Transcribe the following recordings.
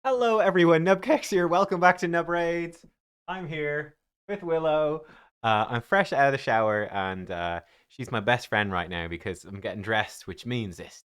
Hello everyone, nubkeks here. Welcome back to Nub Raids. I'm here with Willow. I'm fresh out of the shower and she's my best friend right now because I'm getting dressed, which means this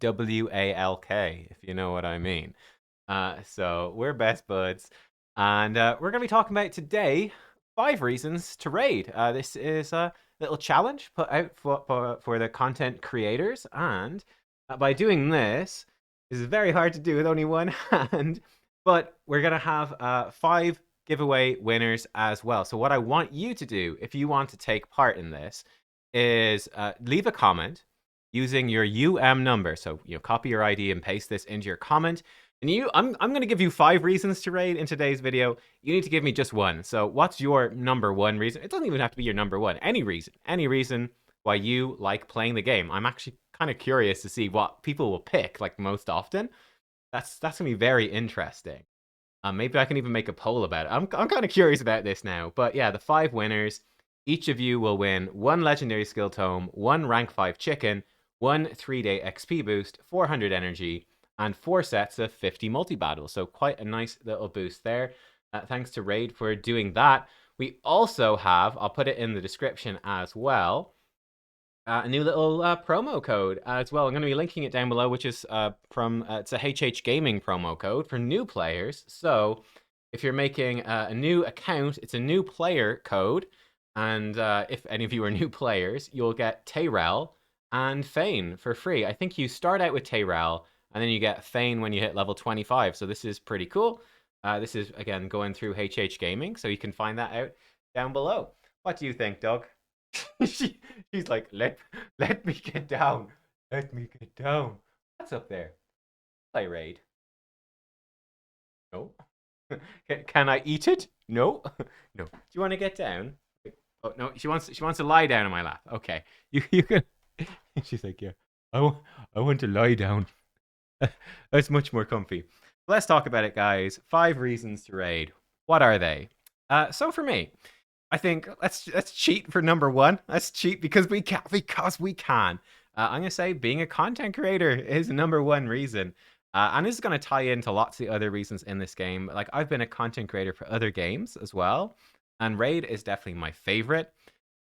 WALK, if you know what I mean. So we're best buds, and we're going to be talking about today 5 reasons to raid. This is a little challenge put out for the content creators, and by doing this, this is very hard to do with only one hand, but we're going to have 5 giveaway winners as well. So what I want you to do, if you want to take part in this, is leave a comment using your number. So copy your ID and paste this into your comment. And I'm going to give you 5 reasons to raid in today's video. You need to give me just one. So what's your number one reason? It doesn't even have to be your number one. Any reason why you like playing the game. I'm actually kind of curious to see what people will pick like most often. That's gonna be very interesting. Maybe I can even make a poll about it. I'm kind of curious about this now. But yeah, the 5 winners. Each of you will win 1 legendary skill tome, 1 rank 5 chicken, 1 3-day XP boost, 400 energy, and 4 sets of 50 multi-battles. So quite a nice little boost there. Thanks to Raid for doing that. We also have, I'll put it in the description as well, a new little promo code as well. I'm going to be linking it down below, which is it's a HH Gaming promo code for new players. So if you're making a new account, it's a new player code. And if any of you are new players, you'll get Tayrel and Fane for free. I think you start out with Tayrel, and then you get Fane when you hit level 25. So this is pretty cool. This is, again, going through HH Gaming, so you can find that out down below. What do you think, Doug? She's like, let me get down. Let me get down. What's up there? Play raid. No. Can I eat it? No. No. Do you want to get down? Oh no, she wants to lie down on my lap. Okay. You can. She's like, yeah. I want to lie down. That's much more comfy. Let's talk about it, guys. 5 reasons to raid. What are they? So for me, I think let's cheat for number one. Let's cheat because we can. I'm gonna say being a content creator is number one reason, and this is gonna tie into lots of the other reasons in this game. Like I've been a content creator for other games as well, and Raid is definitely my favorite.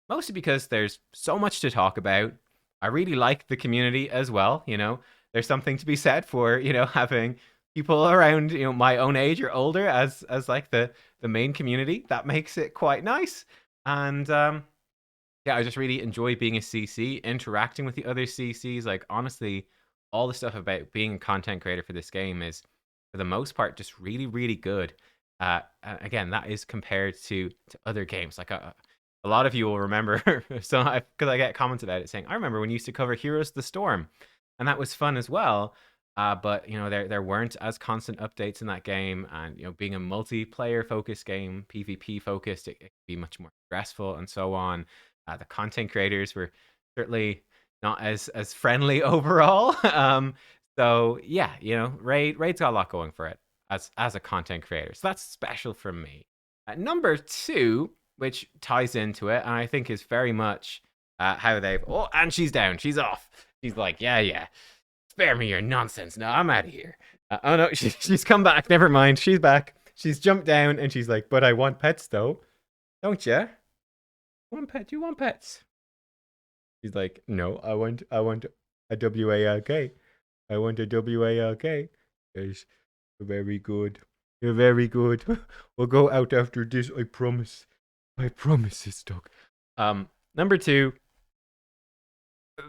Mostly because there's so much to talk about. I really like the community as well. There's something to be said for having people around my own age or older as like the main community. That makes it quite nice. And yeah, I just really enjoy being a CC, interacting with the other CCs. Like honestly, all the stuff about being a content creator for this game is, for the most part, just really, really good. Again, that is compared to other games. Like a lot of you will remember, so because I get comments about it saying, I remember when you used to cover Heroes of the Storm, and that was fun as well. But there weren't as constant updates in that game, and being a multiplayer focused game, PvP focused, it could be much more stressful and so on. The content creators were certainly not as friendly overall. So yeah, Raid's got a lot going for it as a content creator. So that's special for me. Number two, which ties into it, and I think is very much how they've. Oh, and she's down. She's off. She's like, yeah. Spare me your nonsense. No, I'm out of here. Oh no, she's come back. Never mind. She's back. She's jumped down and she's like, but I want pets though. Don't you? Want pet? Do you want pets? She's like, no, I want a WALK. I want a WALK. Yes, you're very good. You're very good. We'll go out after this, I promise. I promise this, dog. Number two,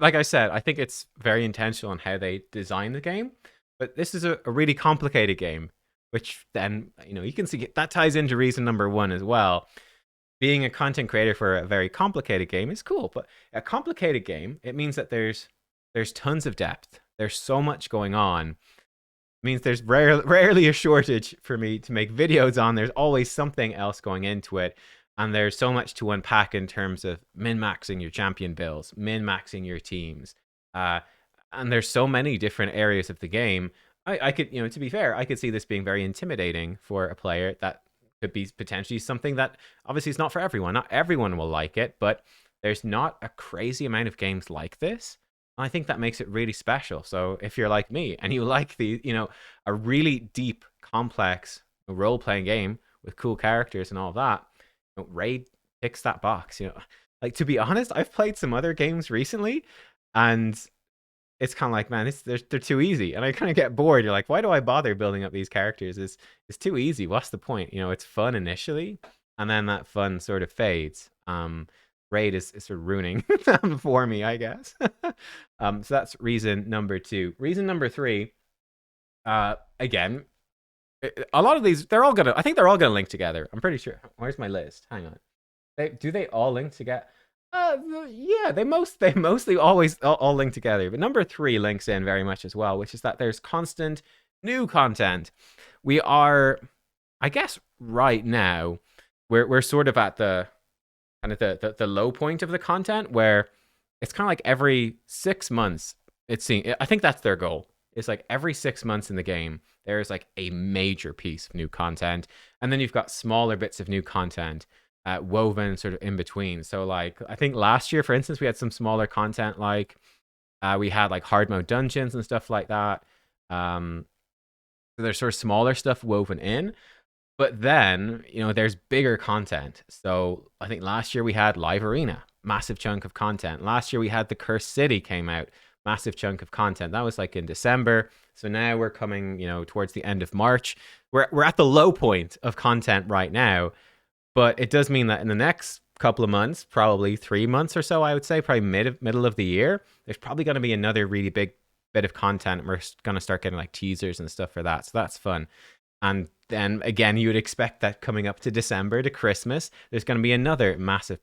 like I said, I think it's very intentional on how they design the game. But this is a really complicated game, which then, you can see that ties into reason number one as well. Being a content creator for a very complicated game is cool, but a complicated game, it means that there's tons of depth. There's so much going on. It means there's rarely a shortage for me to make videos on. There's always something else going into it. And there's so much to unpack in terms of min-maxing your champion builds, min-maxing your teams. And there's so many different areas of the game. I could, to be fair, I could see this being very intimidating for a player. That could be potentially something that obviously is not for everyone. Not everyone will like it, but there's not a crazy amount of games like this. I think that makes it really special. So if you're like me and you like the, a really deep, complex role playing game with cool characters and all that, Raid ticks that box. Like to be honest, I've played some other games recently, and it's kind of like, man, they're too easy, and I kind of get bored. You're like, why do I bother building up these characters? It's too easy. What's the point? It's fun initially, and then that fun sort of fades. Raid is sort of ruining them for me, I guess. So that's reason number two. Reason number three, again, a lot of these, I think they're all gonna link together. I'm pretty sure. Where's my list? Hang on. Do they all link together? Yeah, they mostly always all link together. But number three links in very much as well, which is that there's constant new content. We are, I guess, right now, we're sort of at the kind of the low point of the content, where it's kind of like every 6 months. I think that's their goal. It's like every 6 months in the game, there's like a major piece of new content, and then you've got smaller bits of new content woven sort of in between. So like I think last year, for instance, we had some smaller content, like we had like hard mode dungeons and stuff like that. So there's sort of smaller stuff woven in, but then there's bigger content. So I think last year we had Live Arena, massive chunk of content. Last year we had the Cursed City came out, massive chunk of content. That was like in December. So now we're coming towards the end of March. We're at the low point of content right now. But it does mean that in the next couple of months, probably 3 months or so, I would say, probably middle of the year, there's probably going to be another really big bit of content. We're going to start getting like teasers and stuff for that. So that's fun. And then again, you would expect that coming up to December, to Christmas, there's going to be another massive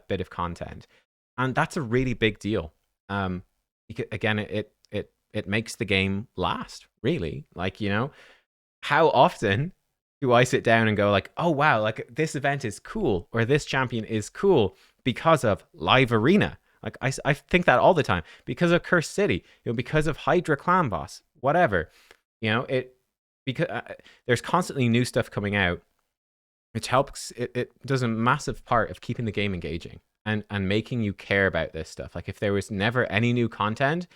bit of content. And that's a really big deal. Again, it makes the game last, really. Like, how often do I sit down and go like, oh wow, like this event is cool, or this champion is cool because of Live Arena? Like I think that all the time, because of Cursed City, because of Hydra Clan Boss, whatever. Because there's constantly new stuff coming out, which helps. It does a massive part of keeping the game engaging and making you care about this stuff. Like if there was never any new content,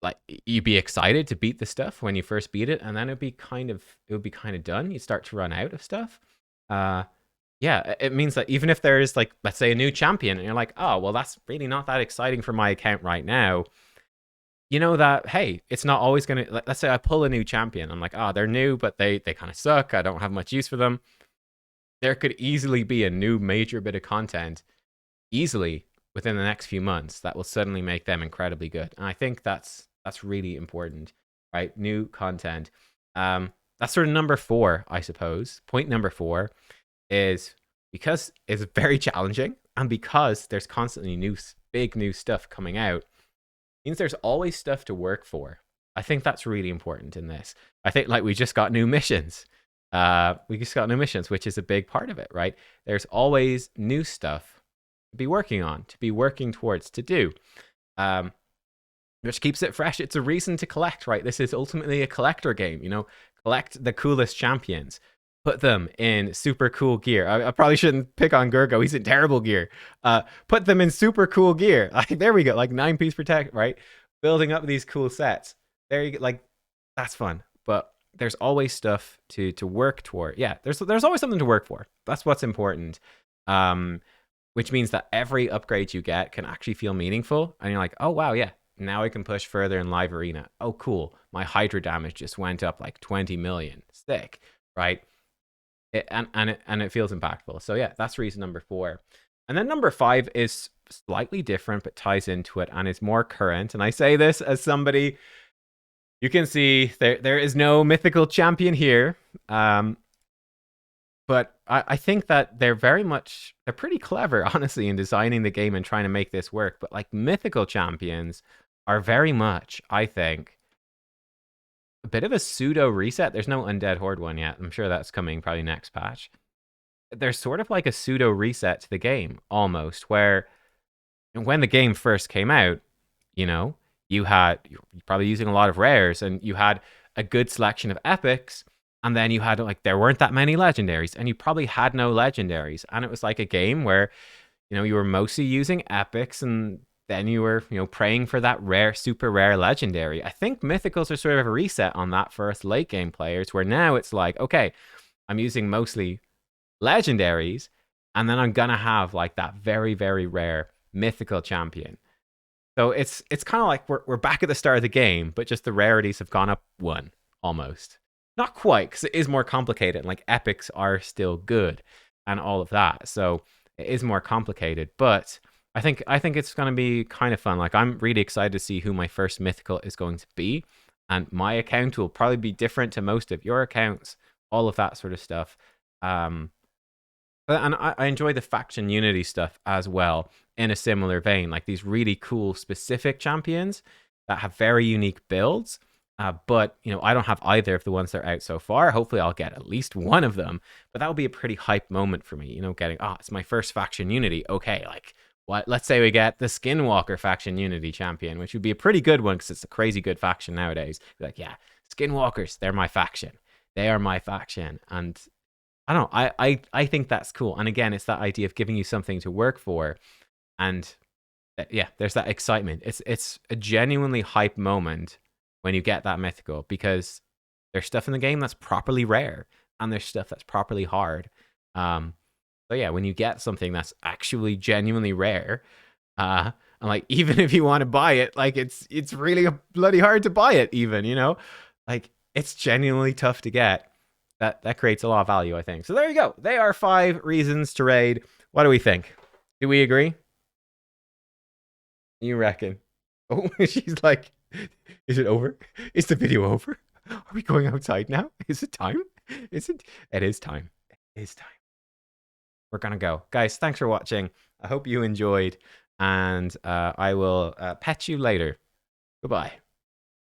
like you'd be excited to beat the stuff when you first beat it, and then it would be kind of done. You start to run out of stuff. Yeah, it means that even if there is, like, let's say a new champion, and you're like, oh well, that's really not that exciting for my account right now. You know that, hey, it's not always gonna, let's say I pull a new champion, I'm like, oh, they're new, but they kind of suck, I don't have much use for them. There could easily be a new major bit of content easily within the next few months that will suddenly make them incredibly good. And I think that's really important, right? New content. That's sort of number four, I suppose. Point number four is, because it's very challenging, and because there's constantly big new stuff coming out, means there's always stuff to work for. I think that's really important in this. I think, like, we just got new missions. Which is a big part of it, right? There's always new stuff to be working on, to be working towards, to do. Which keeps it fresh. It's a reason to collect, right? This is ultimately a collector game, collect the coolest champions, put them in super cool gear. I probably shouldn't pick on Gurgo. He's in terrible gear. Put them in super cool gear. There we go. Like 9-piece protect, right? Building up these cool sets. There you go. Like, that's fun. But there's always stuff to work toward. Yeah, there's always something to work for. That's what's important. Which means that every upgrade you get can actually feel meaningful. And you're like, oh wow, yeah, now I can push further in Live Arena. Oh cool, my Hydra damage just went up like 20 million. Sick, right? It feels impactful. So yeah, that's reason number four. And then number five is slightly different, but ties into it and is more current. And I say this as somebody, you can see there is no mythical champion here. But I think that they're pretty clever, honestly, in designing the game and trying to make this work. But like, mythical champions are very much, I think, a bit of a pseudo reset. There's no Undead Horde one yet. I'm sure that's coming probably next patch. They're sort of like a pseudo reset to the game, almost, where when the game first came out, you're probably using a lot of rares, and you had a good selection of epics. And then you had, like, there weren't that many legendaries, and you probably had no legendaries. And it was like a game where, you were mostly using epics, and then you were, praying for that rare, super rare legendary. I think mythicals are sort of a reset on that for us late game players, where now it's like, okay, I'm using mostly legendaries, and then I'm gonna have like that very, very rare mythical champion. So it's kind of like we're back at the start of the game, but just the rarities have gone up one almost. Not quite, because it is more complicated. Like epics are still good, and all of that. So it is more complicated, but I think it's gonna be kind of fun. Like I'm really excited to see who my first mythical is going to be, and my account will probably be different to most of your accounts. All of that sort of stuff. Um, and I enjoy the faction unity stuff as well in a similar vein, like these really cool specific champions that have very unique builds. But I don't have either of the ones that are out so far. Hopefully, I'll get at least one of them. But that would be a pretty hype moment for me. Getting it's my first faction unity. Okay, like what? Let's say we get the Skinwalker faction unity champion, which would be a pretty good one because it's a crazy good faction nowadays. Be like, yeah, Skinwalkers, they're my faction. They are my faction, and I don't know. I think that's cool. And again, it's that idea of giving you something to work for, and yeah, there's that excitement. It's a genuinely hype moment when you get that mythical, because there's stuff in the game that's properly rare, and there's stuff that's properly hard. So yeah, when you get something that's actually genuinely rare, and like even if you want to buy it, like it's really bloody hard to buy it. Even like it's genuinely tough to get. That creates a lot of value, I think. So there you go. They are 5 reasons to raid. What do we think? Do we agree? You reckon? Oh, she's like, is it over? Is the video over? Are we going outside now? Is it time? Is it? It is time. It is time. We're gonna go. Guys, thanks for watching. I hope you enjoyed, and I will pet you later. Goodbye.